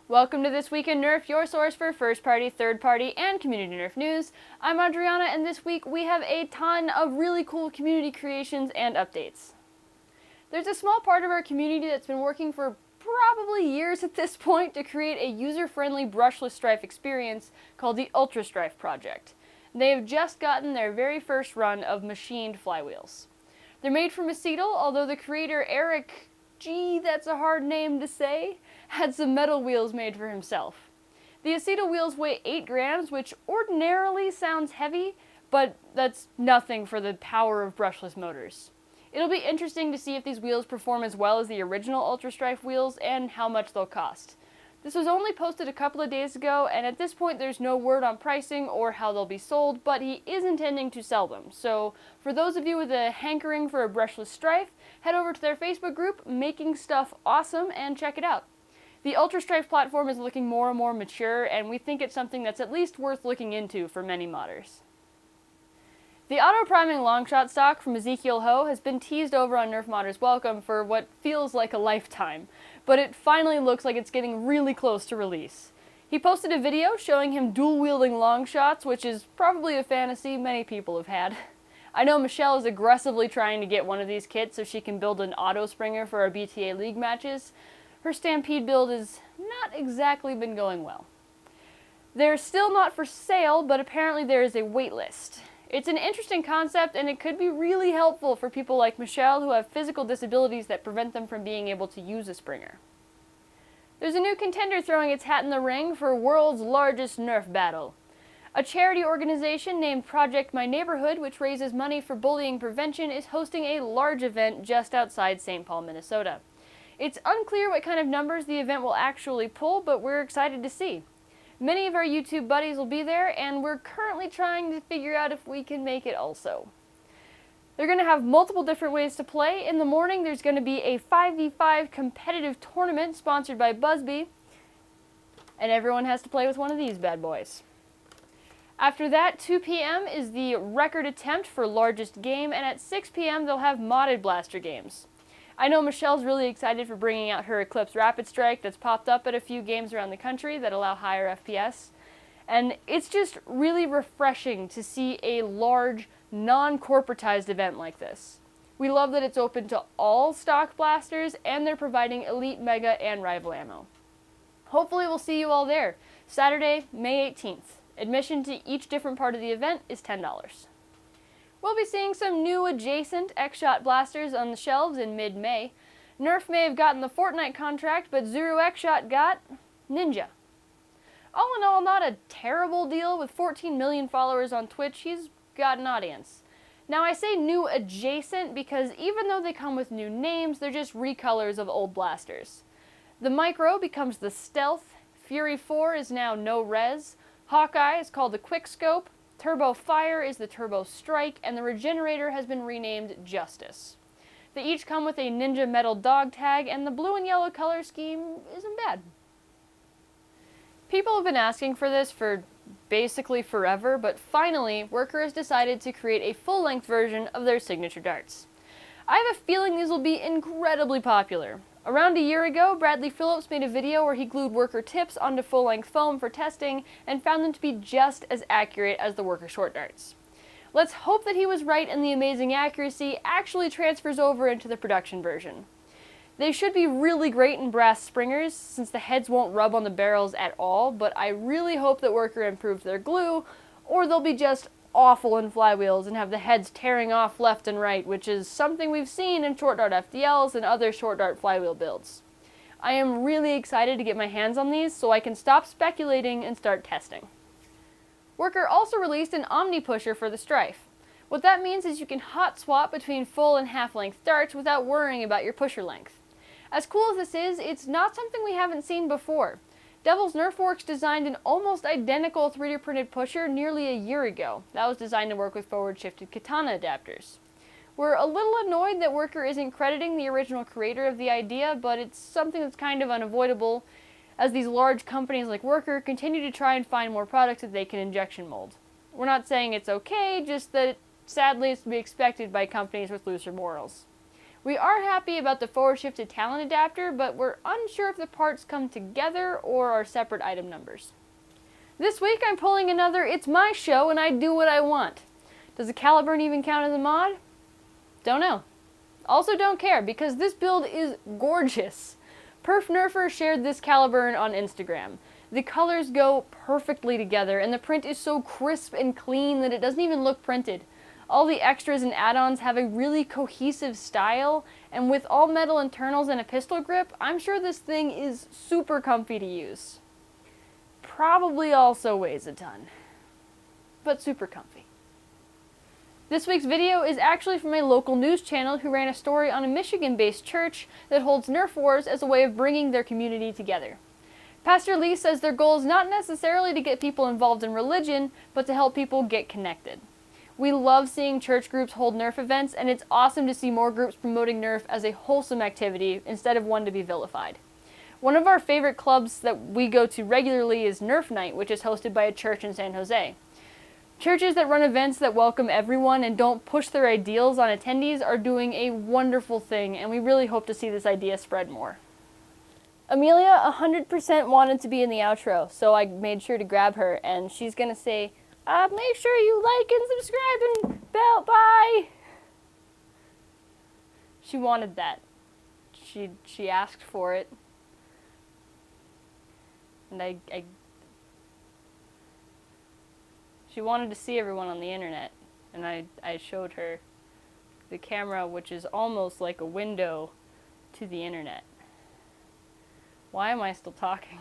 Welcome to This Week in Nerf, your source for first-party, third-party, and community Nerf news. I'm Adriana, and this week we have a ton of really cool community creations and updates. There's a small part of our community that's been working for probably years at this point to create a user-friendly brushless Strife experience called the Ultra Strife Project. They have just gotten their very first run of machined flywheels. They're made from acetyl, although the creator Eric, that's a hard name to say, had some metal wheels made for himself. The acetyl wheels weigh 8 grams, which ordinarily sounds heavy, but that's nothing for the power of brushless motors. It'll be interesting to see if these wheels perform as well as the original Ultra Strife wheels and how much they'll cost. This was only posted a couple of days ago, and at this point there's no word on pricing or how they'll be sold, but he is intending to sell them. So for those of you with a hankering for a brushless Strife, head over to their Facebook group, Making Stuff Awesome, and check it out. The Ultra Strife platform is looking more and more mature, and we think it's something that's at least worth looking into for many modders. The auto-priming longshot stock from Ezekiel Ho has been teased over on Nerf Modders Welcome for what feels like a lifetime, but it finally looks like it's getting really close to release. He posted a video showing him dual-wielding longshots, which is probably a fantasy many people have had. I know Michelle is aggressively trying to get one of these kits so she can build an auto springer for our BTA League matches. Her Stampede build has not exactly been going well. They're still not for sale, but apparently there is a wait list. It's an interesting concept, and it could be really helpful for people like Michelle who have physical disabilities that prevent them from being able to use a Springer. There's a new contender throwing its hat in the ring for world's largest Nerf battle. A charity organization named Project My Neighborhood, which raises money for bullying prevention, is hosting a large event just outside St. Paul, Minnesota. It's unclear what kind of numbers the event will actually pull, but we're excited to see. Many of our YouTube buddies will be there, and we're currently trying to figure out if we can make it also. They're going to have multiple different ways to play. In the morning, there's going to be a 5v5 competitive tournament sponsored by Buzzbee, and everyone has to play with one of these bad boys. After that, 2 p.m. is the record attempt for largest game, and at 6 p.m. they'll have modded blaster games. I know Michelle's really excited for bringing out her Eclipse Rapid Strike that's popped up at a few games around the country that allow higher FPS. And it's just really refreshing to see a large, non-corporatized event like this. We love that it's open to all stock blasters, and they're providing Elite, Mega, and Rival ammo. Hopefully we'll see you all there. Saturday, May 18th. Admission to each different part of the event is $10. We'll be seeing some new adjacent X-Shot blasters on the shelves in mid-May. Nerf may have gotten the Fortnite contract, but Zuru X-Shot got Ninja. All in all, not a terrible deal. With 14 million followers on Twitch, he's got an audience. Now I say new adjacent because even though they come with new names, they're just recolors of old blasters. The Micro becomes the Stealth, Fury 4 is now No Res, Hawkeye is called the Quickscope, Turbo Fire is the Turbo Strike, and the Regenerator has been renamed Justice. They each come with a Ninja Metal dog tag, and the blue and yellow color scheme isn't bad. People have been asking for this for basically forever, but finally, Worker has decided to create a full-length version of their signature darts. I have a feeling these will be incredibly popular. Around a year ago, Bradley Phillips made a video where he glued Worker tips onto full-length foam for testing and found them to be just as accurate as the Worker short darts. Let's hope that he was right and the amazing accuracy actually transfers over into the production version. They should be really great in brass springers since the heads won't rub on the barrels at all, but I really hope that Worker improves their glue, or they'll be just awful in flywheels and have the heads tearing off left and right, which is something we've seen in short dart FDLs and other short dart flywheel builds. I am really excited to get my hands on these so I can stop speculating and start testing. Worker also released an Omni Pusher for the Strife. What that means is you can hot swap between full and half-length darts without worrying about your pusher length. As cool as this is, it's not something we haven't seen before. Devil's Nerf Works designed an almost identical 3D printed pusher nearly a year ago. That was designed to work with forward-shifted katana adapters. We're a little annoyed that Worker isn't crediting the original creator of the idea, but it's something that's kind of unavoidable as these large companies like Worker continue to try and find more products that they can injection mold. We're not saying it's okay, just that sadly it's to be expected by companies with looser morals. We are happy about the forward shifted talent adapter, but we're unsure if the parts come together or are separate item numbers. This week I'm pulling another It's My Show and I Do What I Want. Does the Caliburn even count as a mod? Don't know. Also don't care, because this build is gorgeous. Perf Nerfer shared this Caliburn on Instagram. The colors go perfectly together, and the print is so crisp and clean that it doesn't even look printed. All the extras and add-ons have a really cohesive style, and with all metal internals and a pistol grip, I'm sure this thing is super comfy to use. Probably also weighs a ton, but super comfy. This week's video is actually from a local news channel who ran a story on a Michigan-based church that holds Nerf wars as a way of bringing their community together. Pastor Lee says their goal is not necessarily to get people involved in religion, but to help people get connected. We love seeing church groups hold Nerf events, and it's awesome to see more groups promoting Nerf as a wholesome activity instead of one to be vilified. One of our favorite clubs that we go to regularly is Nerf Night, which is hosted by a church in San Jose. Churches that run events that welcome everyone and don't push their ideals on attendees are doing a wonderful thing, and we really hope to see this idea spread more. Amelia 100% wanted to be in the outro, so I made sure to grab her, and she's gonna say, make sure you like and subscribe and bell, bye! She wanted that. She asked for it. And she wanted to see everyone on the internet, and I showed her the camera, which is almost like a window to the internet. Why am I still talking?